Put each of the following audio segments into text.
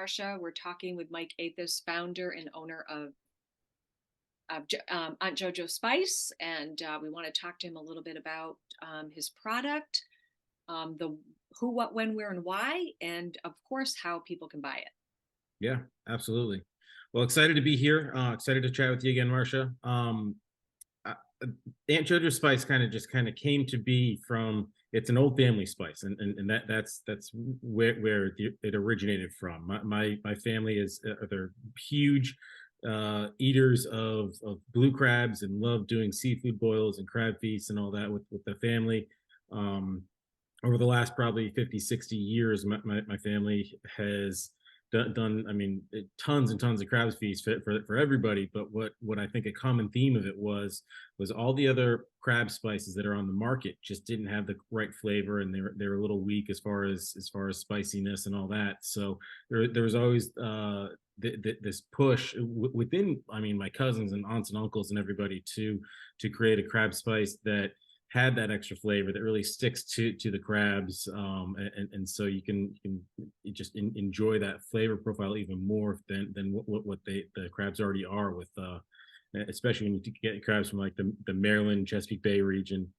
Marcia. We're talking with Mike Athos, founder and owner of Aunt JoJo Spice, and we want to talk to him a little bit about his product, the who, what, when, where, and why, and of course how people can buy it. Yeah, absolutely. Well, excited to be here. Excited to chat with you again, Marcia. Uh, Aunt JoJo Spice kind of came to be from. It's an old family spice, and that's where it originated from. My family is they're huge eaters of blue crabs and love doing seafood boils and crab feasts and all that with the family. Um, Over the last probably 50, 60 years, my family has done, I mean, tons and tons of crab feasts for everybody. But what I think a common theme of it was all the other crab spices that are on the market just didn't have the right flavor, and they were a little weak as far as spiciness and all that. So there was always this push within, I mean, my cousins and aunts and uncles and everybody to create a crab spice that had that extra flavor that really sticks to the crabs, and so you just enjoy that flavor profile even more than what the crabs already are with especially when you get crabs from like the Maryland Chesapeake Bay region.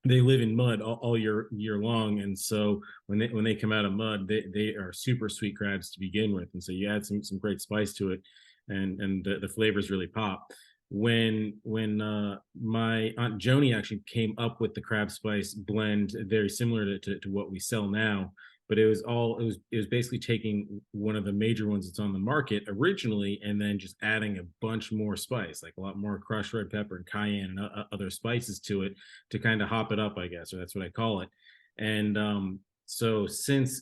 They live in mud all year long, and so when they come out of mud, they are super sweet crabs to begin with, and so you add some great spice to it, and the flavors really pop. When my aunt Joni actually came up with the crab spice blend, very similar to what we sell now, but it was basically taking one of the major ones that's on the market originally and then just adding a bunch more spice, like a lot more crushed red pepper and cayenne and other spices to it to kind of hop it up, I guess, or that's what I call it. And so since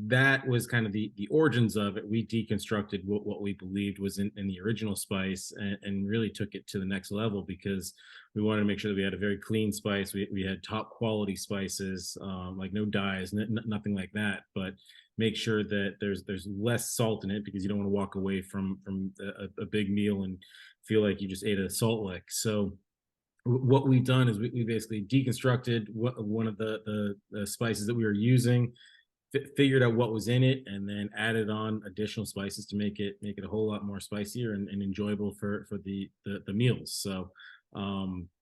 that was kind of the origins of it, we deconstructed what we believed was in the original spice, and really took it to the next level because we wanted to make sure that we had a very clean spice. We had top quality spices, like no dyes, nothing like that, but make sure that there's less salt in it because you don't want to walk away from a big meal and feel like you just ate a salt lick. So what we've done is we basically deconstructed one of the spices that we were using, figured out what was in it, and then added on additional spices to make it a whole lot more spicier and enjoyable for the meals. So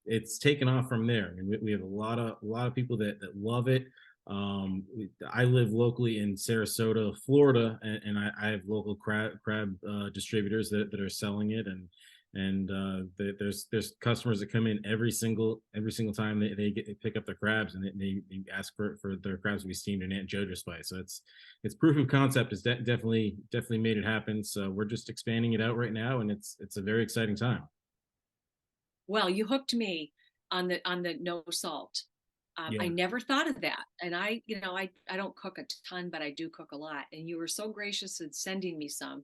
it's taken off from there. I mean, we have a lot of people that love it. I live locally in Sarasota, Florida, and I have local crab distributors that are selling it, and there's customers that come in every single time they pick up their crabs, and they ask for their crabs to be steamed in Aunt JoJo spice. So it's proof of concept has definitely made it happen. So we're just expanding it out right now, and it's a very exciting time. Well, you hooked me on the no salt. I Yeah. never thought of that, and I don't cook a ton, but I do cook a lot. And you were so gracious in sending me some.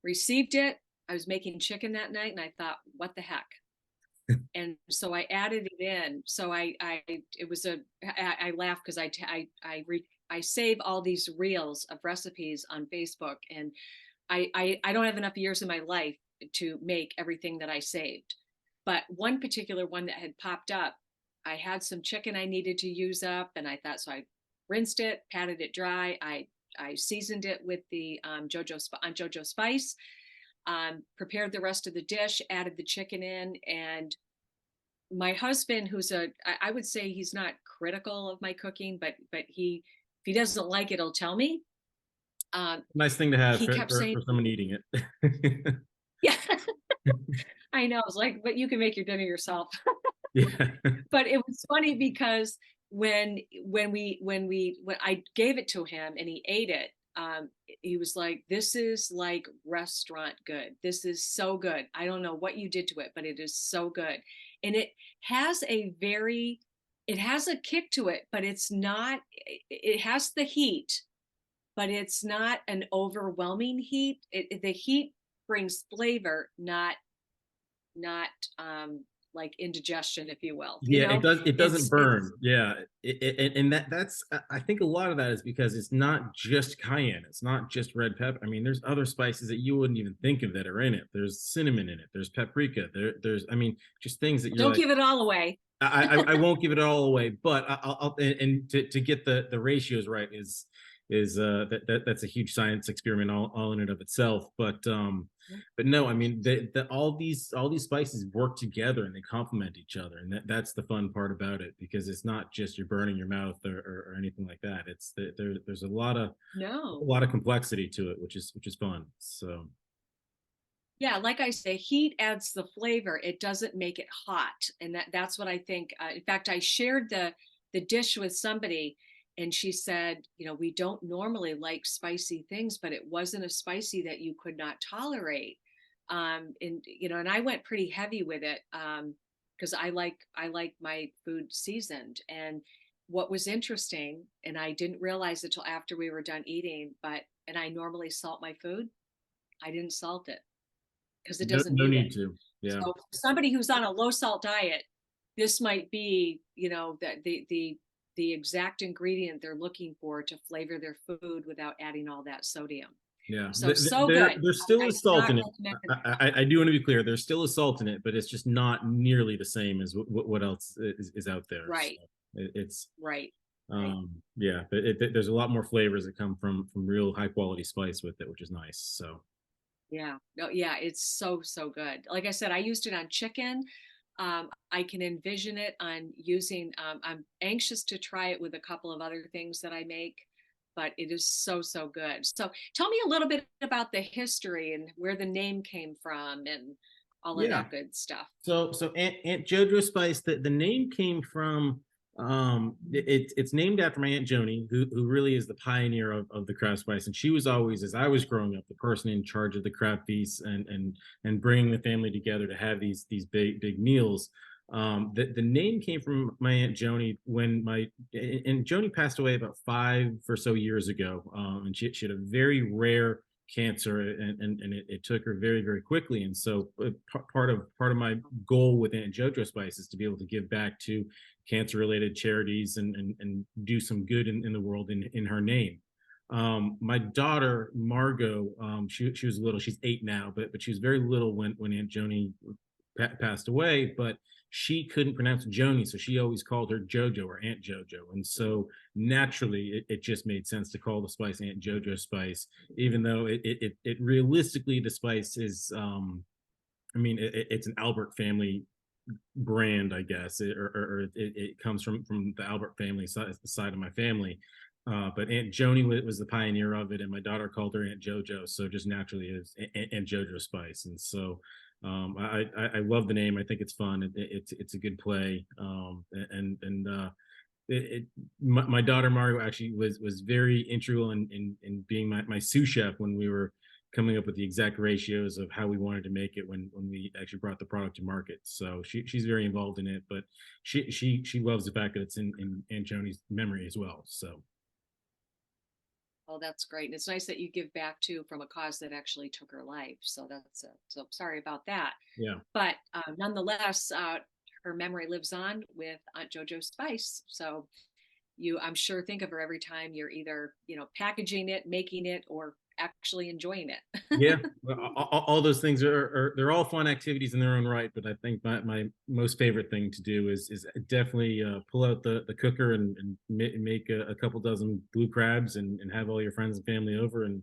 Received it. I was making chicken that night, and I thought, what the heck? And so I added it in. So it was I laugh because I save all these reels of recipes on Facebook, and I don't have enough years in my life to make everything that I saved. But one particular one that had popped up, I had some chicken I needed to use up, and I thought, so I rinsed it, patted it dry. I seasoned it with the JoJo spice, prepared the rest of the dish, added the chicken in, and my husband, I would say he's not critical of my cooking, but if he doesn't like it, he'll tell me. Nice thing to have He for, kept for, saying, for someone eating it. yeah, I know. It's like, but you can make your dinner yourself. Yeah. But it was funny because when I gave it to him and he ate it, he was like, "This is like restaurant good. This is so good. I don't know what you did to it, but it is so good." And has it has a kick to it, but it's not. It has the heat, but it's not an overwhelming heat. The heat brings flavor, not like indigestion, if you will. Yeah, it doesn't It's burn. Yeah. And that's I think a lot of that is because it's not just cayenne, it's not just red pepper. I mean, there's other spices that you wouldn't even think of that are in it. There's cinnamon in it, there's paprika, there's, I mean, just things that you're don't like, give it all away. I won't give it all away, but I'll and to get the ratios right is that's a huge science experiment all in and of itself. But no, I mean all these spices work together and they complement each other, and that's the fun part about it, because it's not just you're burning your mouth or anything like that. There's a No. lot of complexity to it, which is fun. So Yeah, like I say, heat adds the flavor. It doesn't make it hot, and that's what I think. In fact, I shared the dish with somebody, and she said, we don't normally like spicy things, but it wasn't a spicy that you could not tolerate. And I went pretty heavy with it, because I like my food seasoned. And what was interesting, and I didn't realize it till after we were done eating, and I normally salt my food. I didn't salt it because it no, doesn't no need it. need to. Yeah. So for somebody who's on a low salt diet, this might be, that the exact ingredient they're looking for to flavor their food without adding all that sodium. Yeah, So good. there still I is salt cannot in it. recommend it. I do want to be clear. There's still a salt in it, but it's just not nearly the same as what else is out there. So Right, it's right, right. yeah, but there's a lot more flavors that come from real high quality spice with it, which is nice. So Yeah. No, yeah, it's so good. Like I said, I used it on chicken. I can envision it on using, I'm anxious to try it with a couple of other things that I make, but it is so good. So tell me a little bit about the history and where the name came from and all of yeah, that good stuff. so Aunt JoJo Spice, the name came from it's named after my Aunt Joni, who really is the pioneer of the crab spice, and she was always, as I was growing up, the person in charge of the crab feasts and bringing the family together to have these big meals. The name came from my Aunt Joni when my and Joni passed away about 5 or so years ago, and she had a very rare cancer, and it took her very quickly. And so part of my goal with Aunt JoJo Spice is to be able to give back to cancer related charities and do some good in the world in her name. My daughter Margot, she was little. She's 8 now, but she was very little when Aunt Joni passed away. But she couldn't pronounce Joni, so she always called her JoJo or Aunt JoJo. And so naturally, it just made sense to call the spice Aunt JoJo Spice, even though it realistically, the spice is, I mean, it's an Albert family brand, I guess, or it comes from the Albert family side of my family. But Aunt Joni was the pioneer of it, and my daughter called her Aunt JoJo, so just naturally is Aunt JoJo Spice. And so I love the name. I think it's fun. It's a good play, and my daughter Mario actually was very integral in being my sous chef when we were coming up with the exact ratios of how we wanted to make it when we actually brought the product to market. So she's very involved in it, but she loves the fact that it's in Aunt Joni's memory as well. So Oh, that's great. And it's nice that you give back too from a cause that actually took her life. So sorry about that. yeah. But nonetheless, her memory lives on with Aunt JoJo Spice. So I'm sure, think of her every time you're either, packaging it, making it, or actually enjoying it. Yeah, well, all those things they're all fun activities in their own right. But I think my most favorite thing to do is definitely pull out the cooker and make a couple dozen blue crabs and have all your friends and family over, and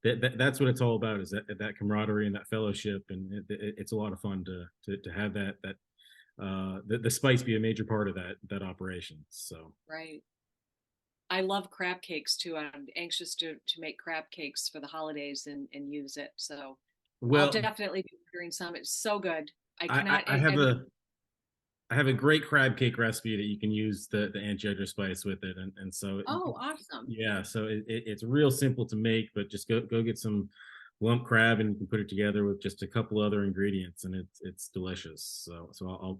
that's what it's all about, is that camaraderie and that fellowship. And it's a lot of fun to have the spice be a major part of that operation. So Right. I love crab cakes too. I'm anxious to make crab cakes for the holidays and use it. So I'll well, definitely be ordering some. It's so good. I I, cannot. I have I mean, a great crab cake recipe that you can use the Aunt JoJo Spice with it, and so oh, awesome. yeah, so it's real simple to make, but just go get some lump crab and you can put it together with just a couple other ingredients, and it's delicious. So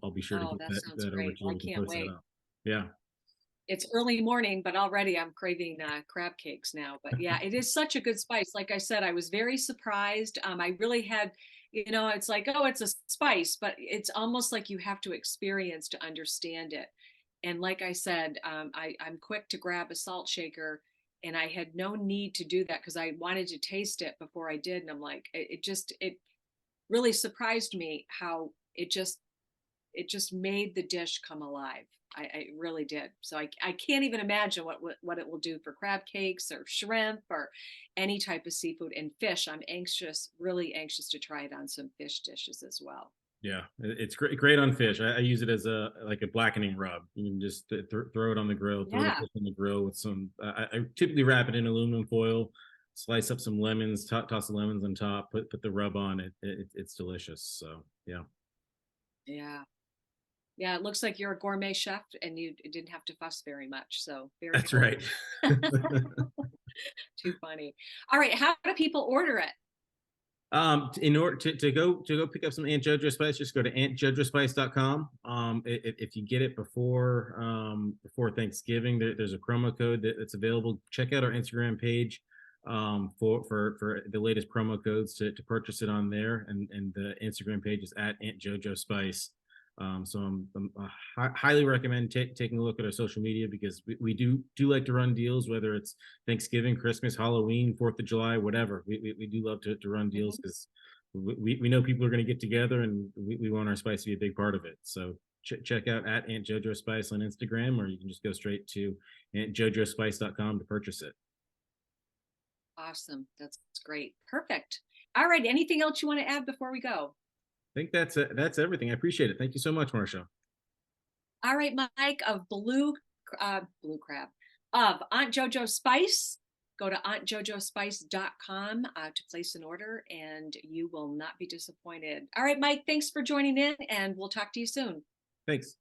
I'll be sure to Oh, get that sounds that over great. to Well, you. I We can can't post that wait. up. Yeah, It's early morning, but already I'm craving crab cakes now. But yeah, it is such a good spice. Like I said, I was very surprised. I really had, it's like, oh, it's a spice, but it's almost like you have to experience to understand it. And like I said, I'm quick to grab a salt shaker, and I had no need to do that because I wanted to taste it before I did. And I'm like, it really surprised me how it just it just made the dish come alive. I really did. So I can't even imagine what it will do for crab cakes or shrimp or any type of seafood and fish. I'm anxious, really anxious to try it on some fish dishes as well. Yeah, it's great on fish. I use it as a like a blackening rub. You can just throw it on the grill, throw the Yeah. fish on the grill with some. I typically wrap it in aluminum foil, slice up some lemons, toss the lemons on top, put the rub on it. It's delicious. So yeah, Yeah. Yeah, it looks like you're a gourmet chef and you didn't have to fuss very much. So very that's cool. right. Too funny. All right, how do people order it? In order to go pick up some Aunt JoJo spice, just go to auntjojospice.com. If you get it before Thanksgiving, there's a promo code that's available. Check out our Instagram page for the latest promo codes to purchase it on there, and the Instagram page is at Aunt JoJo Spice. So highly recommend taking a look at our social media because we do like to run deals, whether it's Thanksgiving, Christmas, Halloween, 4th of July, whatever. We do love to run deals Mhm. because we know people are going to get together and we want our spice to be a big part of it. So check out at Aunt JoJo Spice on Instagram, or you can just go straight to AuntJoJoSpice.com to purchase it. Awesome. That's great. Perfect. All right. Anything else you want to add before we go? I think that's everything. I appreciate it. Thank you so much, Marcia. All right, Mike of Blue Crab of Aunt JoJo Spice. Go to auntjojospice.com to place an order and you will not be disappointed. All right, Mike, thanks for joining in and we'll talk to you soon. Thanks.